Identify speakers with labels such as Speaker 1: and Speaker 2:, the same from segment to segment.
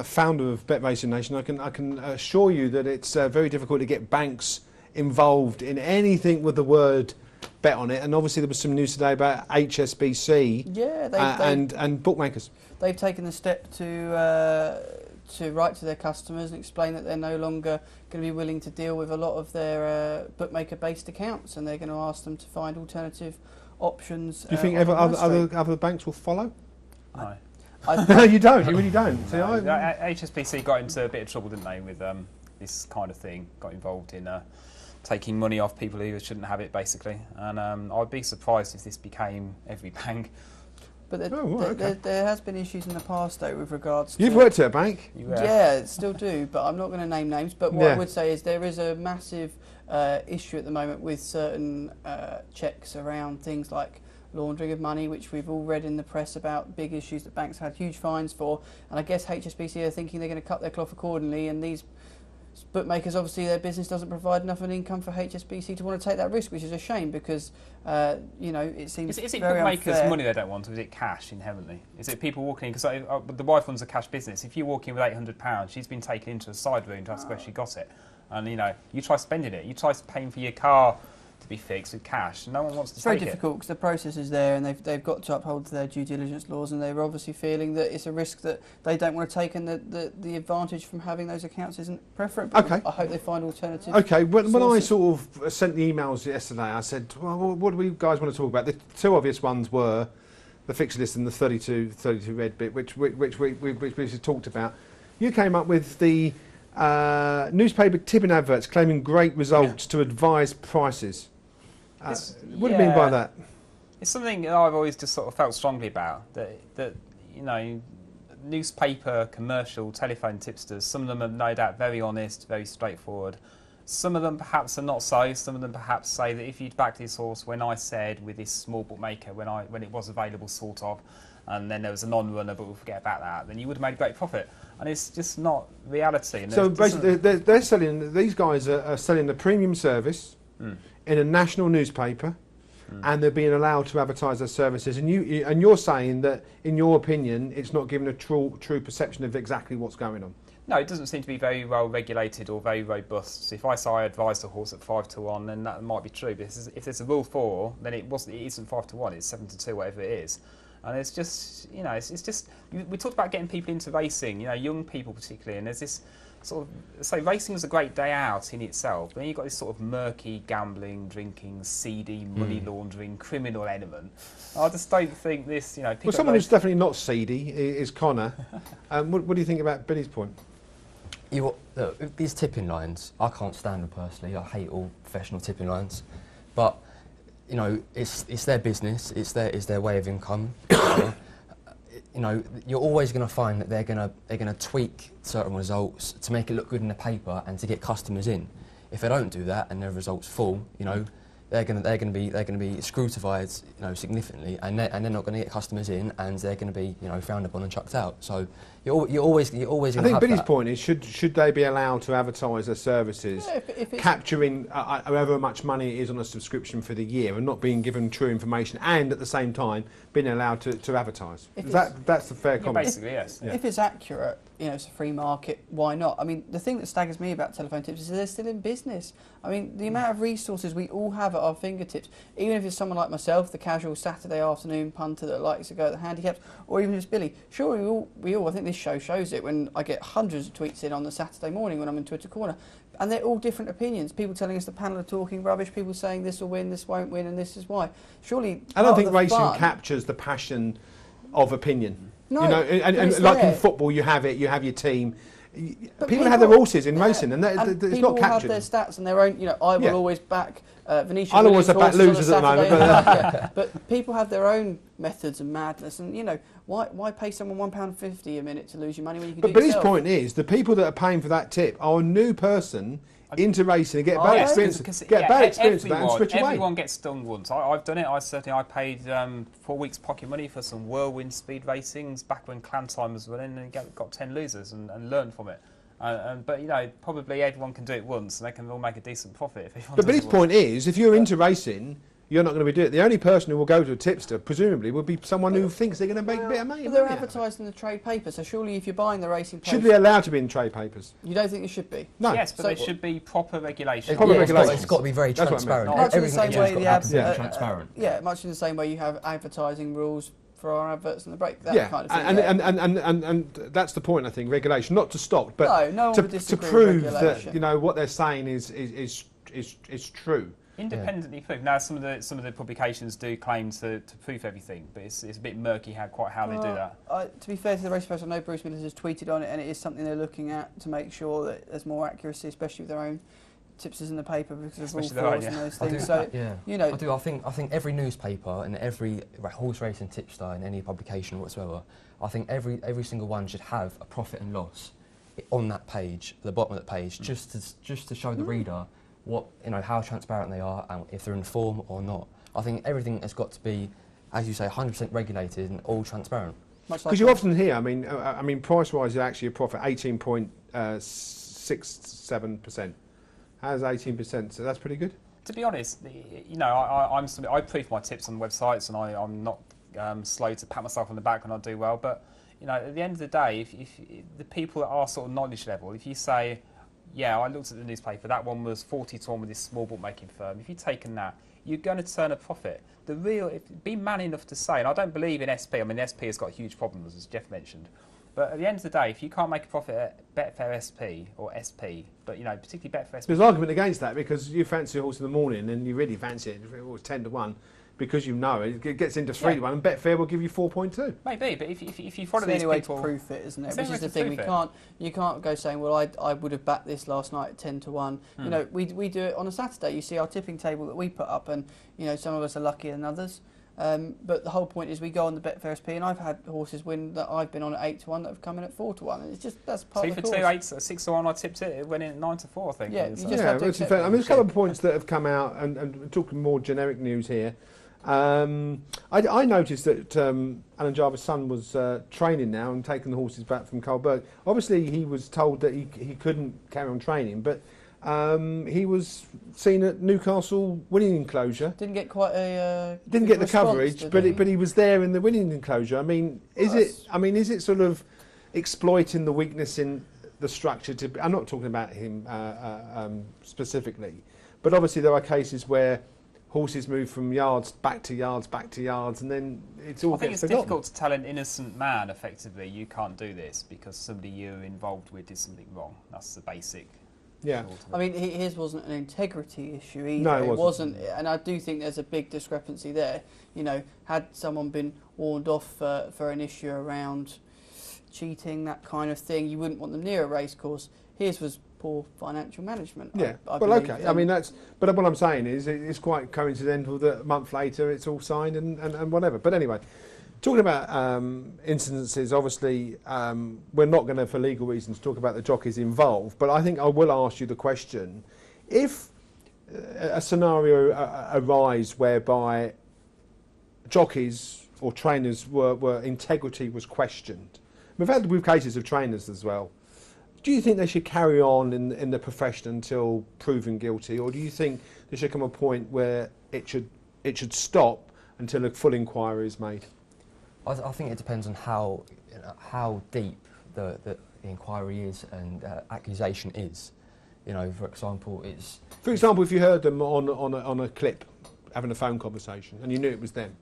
Speaker 1: Founder of Bet Racing Nation, I can assure you that it's very difficult to get banks involved in anything with the word bet on it. And obviously there was some news today about HSBC and bookmakers.
Speaker 2: They've taken the step to write to their customers and explain that they're no longer going to be willing to deal with a lot of their bookmaker-based accounts, and they're going to ask them to find alternative options. Do
Speaker 1: you think other banks will follow?
Speaker 3: No.
Speaker 1: No, you don't. You really don't. See,
Speaker 3: HSBC got into a bit of trouble, didn't they, with this kind of thing? Got involved in taking money off people who shouldn't have it, basically. And I'd be surprised if this became every bank.
Speaker 2: But there has been issues in the past, though, with regards to...
Speaker 1: You've worked at a bank?
Speaker 2: Yeah, still do, but I'm not going to name names. But what I would say is there is a massive issue at the moment with certain checks around things like laundering of money, which we've all read in the press about big issues that banks had huge fines for. And I guess HSBC are thinking they're going to cut their cloth accordingly, and these bookmakers, obviously their business doesn't provide enough of an income for HSBC to want to take that risk, which is a shame because, it seems
Speaker 3: Is it
Speaker 2: very
Speaker 3: bookmakers'
Speaker 2: unfair.
Speaker 3: money they don't want, or is it cash inherently? Is it people walking in? Because the wife runs a cash business. If you walk in with £800, she's been taken into a side room to ask where she got it. And, you try spending it. You try paying for your car to be fixed with cash. No one wants to take it.
Speaker 2: It's very difficult because the process is there, and they've got to uphold their due diligence laws, and they're obviously feeling that it's a risk that they don't want to take, and the advantage from having those accounts isn't preferable.
Speaker 1: Okay.
Speaker 2: I hope they find alternatives.
Speaker 1: Okay, when I sort of sent the emails yesterday, I said, well, what do you guys want to talk about? The two obvious ones were the fixed list and the 32 red bit, which we talked about. You came up with the newspaper tipping adverts claiming great results to advise prices. What do you mean by that?
Speaker 3: It's something that I've always just sort of felt strongly about, that newspaper, commercial, telephone tipsters, some of them are no doubt very honest, very straightforward. Some of them perhaps are not so. Some of them perhaps say that if you'd backed this horse when I said with this small bookmaker, when it was available sort of, and then there was a non-runner, but we'll forget about that, then you would have made a great profit. And it's just not reality. And
Speaker 1: so basically they're selling, these guys are selling the premium service in a national newspaper, and they're being allowed to advertise their services. And you're saying that, in your opinion, it's not giving a true perception of exactly what's going on.
Speaker 3: No, it doesn't seem to be very well regulated or very robust. So if I say I advised a horse at 5-1, then that might be true. But if there's a rule 4, then it isn't 5-1. It's 7-2, whatever it is. And it's just, it's just. We talked about getting people into racing, young people particularly, and there's this sort of, say racing is a great day out in itself, but then you've got this sort of murky gambling, drinking, seedy, money laundering, criminal element. I just don't think this,
Speaker 1: Well, someone who's definitely not seedy is Connor. What do you think about Billy's point?
Speaker 4: Look, these tipping lines, I can't stand them personally. I hate all professional tipping lines, but it's their business. It's their way of income. You're always going to find that they're going to tweak certain results to make it look good in the paper and to get customers in. If they don't do that and their results fall, they're going to be scrutinised, significantly, and they're not going to get customers in, and they're going to be, frowned upon and chucked out. So you're always going to have that.
Speaker 1: I think Billy's point is, should they be allowed to advertise their services, capturing however much money it is on a subscription for the year, and not being given true information, and at the same time being allowed to advertise? That's the fair comment.
Speaker 3: Basically, yes.
Speaker 2: If it's accurate, it's a free market, why not? I mean, the thing that staggers me about telephone tips is they're still in business. I mean, the amount of resources we all have at our fingertips, even if it's someone like myself, the casual Saturday afternoon punter that likes to go at the handicaps, or even just Billy. Sure, we all, I think this show shows it when I get hundreds of tweets in on the Saturday morning when I'm in Twitter Corner, and they're all different opinions. People telling us the panel are talking rubbish, people saying this will win, this won't win, and this is why. Surely,
Speaker 1: I don't think racing captures the passion of opinion.
Speaker 2: No,
Speaker 1: and like in football, you have your team. People have their horses in racing, and it's not captured.
Speaker 2: People have their stats and their own. I will always back Venetia.
Speaker 1: I'll always back losers at the moment.
Speaker 2: But people have their own methods and madness, and why pay someone £1.50 a minute to lose your money when you can do it yourself?
Speaker 1: But Billy's point is, the people that are paying for that tip are a new person into racing and get bad experience, and switch away.
Speaker 3: Everyone gets stung once. I've done it. I paid 4 weeks pocket money for some whirlwind speed racings back when Clan Time was running, and got 10 losers and learned from it. But probably everyone can do it once, and they can all make a decent profit. But
Speaker 1: Billy's point is, if you're into racing, you're not going to be doing it. The only person who will go to a tipster, presumably, would be someone who thinks they're going to make a bit of money.
Speaker 2: But they're
Speaker 1: money out of it.
Speaker 2: advertised in the trade paper, so surely if you're buying the Racing Post,
Speaker 1: Should be allowed to be in trade papers.
Speaker 2: you don't think it should be?
Speaker 1: No.
Speaker 3: Yes, but
Speaker 2: So-
Speaker 3: there should be proper regulation.
Speaker 1: Proper
Speaker 4: Yeah,
Speaker 1: regulations.
Speaker 4: it's got to be very
Speaker 1: That's what I meant.
Speaker 4: transparent.
Speaker 2: Much in the
Speaker 4: Everything
Speaker 2: same way
Speaker 4: got
Speaker 2: the
Speaker 4: to have to be
Speaker 1: Yeah.
Speaker 4: transparent.
Speaker 2: Yeah, much in the same way you have advertising rules for our adverts in the break. That
Speaker 1: Yeah,
Speaker 2: kind of thing.
Speaker 1: and that's the point. I think regulation, not to stop, but
Speaker 2: no one
Speaker 1: to
Speaker 2: would disagree with
Speaker 1: prove that
Speaker 2: regulation.
Speaker 1: what they're saying is true.
Speaker 3: Independently proved. Now, some of the publications do claim to prove everything, but it's a bit murky how they do that.
Speaker 2: To be fair to the Racing Post, I know Bruce Miller's has tweeted on it, and it is something they're looking at to make sure that there's more accuracy, especially with their own tipsters in the paper because of
Speaker 3: Especially
Speaker 2: rule
Speaker 3: their own,
Speaker 2: fours and
Speaker 3: yeah.
Speaker 2: those
Speaker 4: I
Speaker 2: things.
Speaker 4: do,
Speaker 2: So
Speaker 4: yeah.
Speaker 2: you know,
Speaker 4: I think every newspaper and every horse racing tipster in any publication whatsoever, I think every single one should have a profit and loss on that page, at the bottom of the page, just to show the reader what how transparent they are and if they're in form or not. I think everything has got to be, as you say, 100% regulated and all transparent.
Speaker 2: much like
Speaker 1: Because you often hear, I mean, price-wise, is actually a profit 18.67%. How's 18%? So that's pretty good.
Speaker 3: To be honest, I proof my tips on websites, and I'm not slow to pat myself on the back when I do well. But at the end of the day, if the people that are sort of knowledge level, if you say, yeah, I looked at the newspaper, that one was 40 to 1 with this small bookmaking firm. If you've taken that, you're going to turn a profit. Be man enough to say, and I don't believe in SP. I mean, SP has got huge problems, as Jeff mentioned. But at the end of the day, if you can't make a profit at Betfair SP or SP, but particularly Betfair SP,
Speaker 1: There's argument against that because you fancy a horse in the morning and you really fancy it. If it was 10 to 1, because it gets into 3 to 1, and Betfair will give you 4.2.
Speaker 3: maybe. But if you follow
Speaker 2: it's the
Speaker 3: these
Speaker 2: only way
Speaker 3: people,
Speaker 2: to proof it, isn't it?
Speaker 3: It's the
Speaker 2: Which
Speaker 3: only
Speaker 2: is
Speaker 3: way
Speaker 2: the
Speaker 3: to
Speaker 2: thing.
Speaker 3: proof
Speaker 2: You can't go saying, well, I would have backed this last night at 10 to 1. We do it on a Saturday. You see our tipping table that we put up, and some of us are luckier than others. But the whole point is we go on the Betfair SP, and I've had horses win that I've been on at 8 to 1 that have come in at 4 to 1. And it's just that's part
Speaker 3: two
Speaker 2: of
Speaker 3: for
Speaker 2: the
Speaker 3: two,
Speaker 2: course.
Speaker 3: 8, 6 to 1. I tipped it. It went in at 9 to 4. I think.
Speaker 2: Yeah,
Speaker 3: it is.
Speaker 2: you just
Speaker 1: Yeah,
Speaker 2: have to
Speaker 1: it's
Speaker 2: accept
Speaker 1: fair. I mean, there's a couple of
Speaker 2: it.
Speaker 1: points that have come out, and talking more generic news here. I noticed that Alan Jarvis' son was training now and taking the horses back from Colberg. Obviously, he was told that he couldn't carry on training, but he was seen at Newcastle winning enclosure.
Speaker 2: Didn't get quite a
Speaker 1: Didn't
Speaker 2: good
Speaker 1: get the
Speaker 2: response,
Speaker 1: coverage,
Speaker 2: did
Speaker 1: but he was there in the winning enclosure. I mean, is it sort of exploiting the weakness in the structure? I'm not talking about him specifically, but obviously there are cases where horses move from yards, and then it's all
Speaker 3: I think
Speaker 1: gets
Speaker 3: it's
Speaker 1: forgotten.
Speaker 3: difficult to tell an innocent man, effectively, you can't do this because somebody you're involved with did something wrong. That's the basic.
Speaker 1: Yeah.
Speaker 3: thought of
Speaker 2: I
Speaker 3: it.
Speaker 2: mean, his wasn't an integrity issue either.
Speaker 1: No, it
Speaker 2: wasn't. And I do think there's a big discrepancy there. Had someone been warned off for an issue around cheating, that kind of thing, you wouldn't want them near a racecourse. His was poor financial management.
Speaker 1: Yeah,
Speaker 2: I
Speaker 1: well,
Speaker 2: believe.
Speaker 1: okay. I mean, but what I'm saying is it's quite coincidental that a month later it's all signed and whatever. But anyway, talking about incidences, obviously we're not going to, for legal reasons, talk about the jockeys involved. But I think I will ask you the question: if a scenario arise whereby jockeys or trainers were integrity was questioned, we've cases of trainers as well. Do you think they should carry on in the profession until proven guilty, or do you think there should come a point where it should stop until a full inquiry is made?
Speaker 4: I think it depends on how deep the inquiry is and accusation is. For example,
Speaker 1: if you heard them on a clip having a phone conversation and you knew it was them,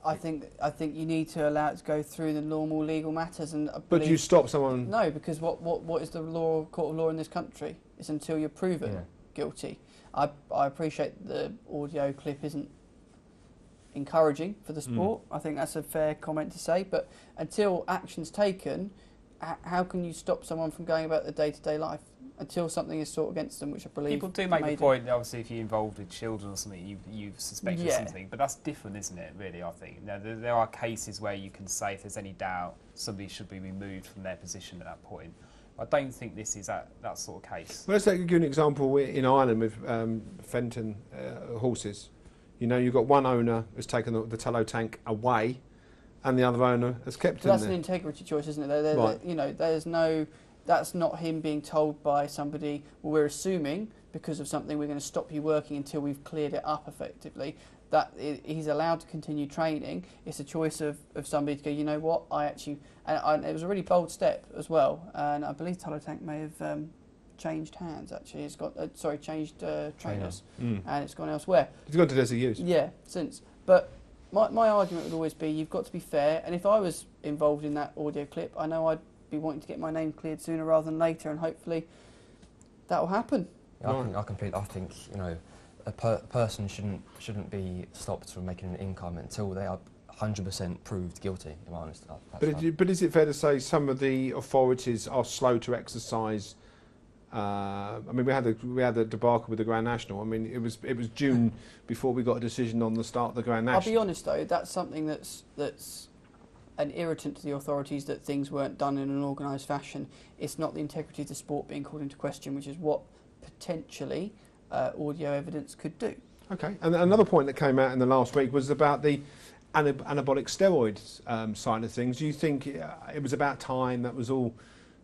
Speaker 2: I think you need to allow it to go through the normal legal matters. And
Speaker 1: but do you stop someone?
Speaker 2: No, because what is the court of law in this country? It's until you're proven guilty. I appreciate the audio clip isn't encouraging for the sport. I think that's a fair comment to say. But until action's taken, how can you stop someone from going about their day-to-day life? Until something is sought against them, which I believe
Speaker 3: People do make the point, obviously, if you're involved with children or something, you've suspected something, but that's different, isn't it, really, I think. Now, there are cases where you can say if there's any doubt, somebody should be removed from their position at that point. I don't think this is that sort of case.
Speaker 1: Well, let's give you an example in Ireland with Fenton horses. You've got one owner who's taken the tallow tank away and the other owner has kept it
Speaker 2: That's
Speaker 1: there.
Speaker 2: an integrity choice, isn't it?
Speaker 1: Right.
Speaker 2: There's no... That's not him being told by somebody, well, we're assuming because of something we're going to stop you working until we've cleared it up effectively. he's allowed to continue training. It's a choice of somebody to go, you know what, and it was a really bold step as well, and I believe Tullow Tank may have changed hands actually. It's got changed trainers, and it's gone elsewhere.
Speaker 1: It's gone to Desert Use.
Speaker 2: Yeah, since. But my argument would always be you've got to be fair, and if I was involved in that audio clip, I know I'd be wanting to get my name cleared sooner rather than later, and hopefully that will happen.
Speaker 4: Yeah, I think you know, a person shouldn't be stopped from making an income until they are 100% proved guilty. In my honest,
Speaker 1: But is it fair to say some of the authorities are slow to exercise? I mean, we had the debacle with the Grand National. I mean, it was June before we got a decision on the start of the Grand National.
Speaker 2: I'll be honest though, that's something that's an irritant to the authorities, that things weren't done in an organised fashion. It's not the integrity of the sport being called into question, which is what potentially audio evidence could do.
Speaker 1: Okay, and another point that came out in the last week was about the anabolic steroids side of things. Do you think it was about time that was all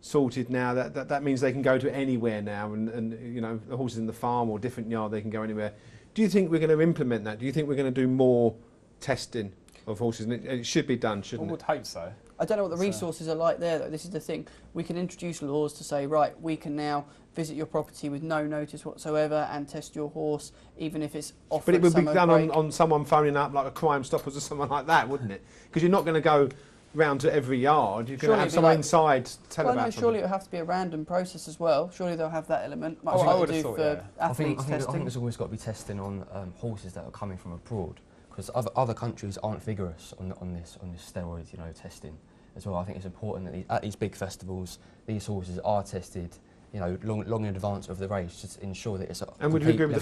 Speaker 1: sorted now? That means they can go to anywhere now, and you know, the horses in the farm or different yard, they can go anywhere. Do you think we're going to implement that? Do you think we're going to do more testing of horses? And it should be done, shouldn't
Speaker 3: I would hope so.
Speaker 2: I don't know what the resources are like there, though. This is the thing. We can introduce laws to say, right, we can now visit your property with no notice whatsoever and test your horse, even if it's off.
Speaker 1: But it would be done on someone phoning up, like a Crime Stoppers or someone like that, wouldn't it? Because you're not going to go round to every yard. You're going to have someone inside tell about
Speaker 2: no, surely it would have to be a random process as well. Surely they'll have that element. Much
Speaker 3: I
Speaker 2: like
Speaker 3: would
Speaker 2: they
Speaker 3: have
Speaker 2: do
Speaker 3: thought,
Speaker 2: for athletes
Speaker 4: I
Speaker 2: testing.
Speaker 4: think there's always got to be testing on horses that are coming from abroad, because other countries aren't vigorous on this steroid, testing as well. I think it's important that at these big festivals, these horses are tested, long in advance of the race, just to ensure that it's a
Speaker 1: And would you agree with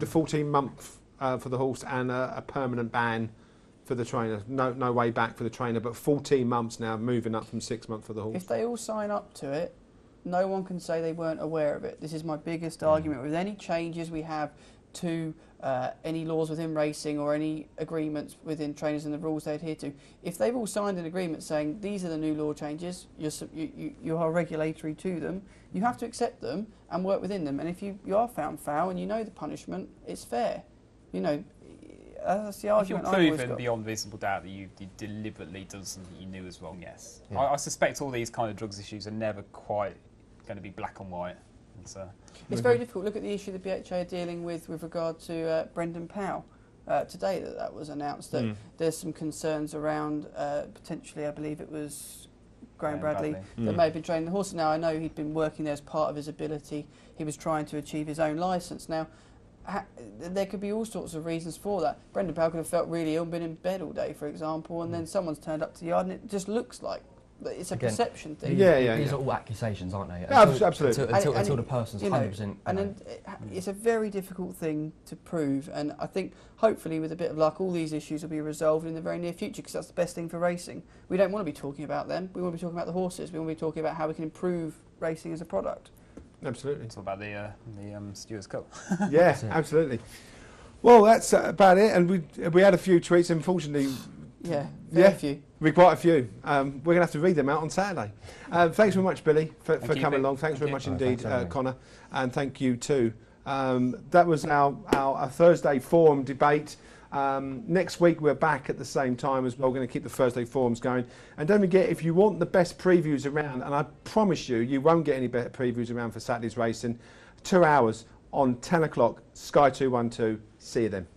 Speaker 1: the 14 month for the horse and a permanent ban for the trainer? No way back for the trainer, but 14 months now, moving up from 6 months for the horse.
Speaker 2: If they all sign up to it, no one can say they weren't aware of it. This is my biggest argument with any changes we have to any laws within racing or any agreements within trainers and the rules they adhere to. If they've all signed an agreement saying these are the new law changes, you are regulatory to them, you have to accept them and work within them. And if you are found foul and you know the punishment, it's fair. That's the argument.
Speaker 3: If you're proven beyond reasonable doubt that you deliberately done something you knew was wrong, yes. Yeah. I suspect all these kind of drugs issues are never quite going to be black and white.
Speaker 2: It's very difficult. Look at the issue the BHA are dealing with regard to Brendan Powell. Today that was announced that there's some concerns around potentially, I believe it was Graham Bradley that may have been training the horse. Now I know he'd been working there as part of his ability. He was trying to achieve his own licence. Now there could be all sorts of reasons for that. Brendan Powell could have felt really ill, been in bed all day, for example, and then someone's turned up to the yard and it just looks like it's a perception thing.
Speaker 4: These are all accusations, aren't they?
Speaker 1: Absolutely.
Speaker 4: Until the person's 100%.
Speaker 2: And it's a very difficult thing to prove. And I think, hopefully, with a bit of luck, all these issues will be resolved in the very near future, because that's the best thing for racing. We don't want to be talking about them. We want to be talking about the horses. We want to be talking about how we can improve racing as a product.
Speaker 1: Absolutely.
Speaker 3: It's all about the Stewards Cup.
Speaker 1: Yeah, absolutely. Well, that's about it. And we had a few tweets, unfortunately.
Speaker 2: Yeah, very few.
Speaker 1: Quite a few. We're going to have to read them out on Saturday. Thanks very much, Billy, for coming along. Thanks very much indeed, Connor. And thank you too. That was our Thursday forum debate. Next week we're back at the same time as well. We're going to keep the Thursday forums going. And don't forget, if you want the best previews around, and I promise you won't get any better previews around for Saturday's racing, 2 hours on 10 o'clock, Sky 212. See you then.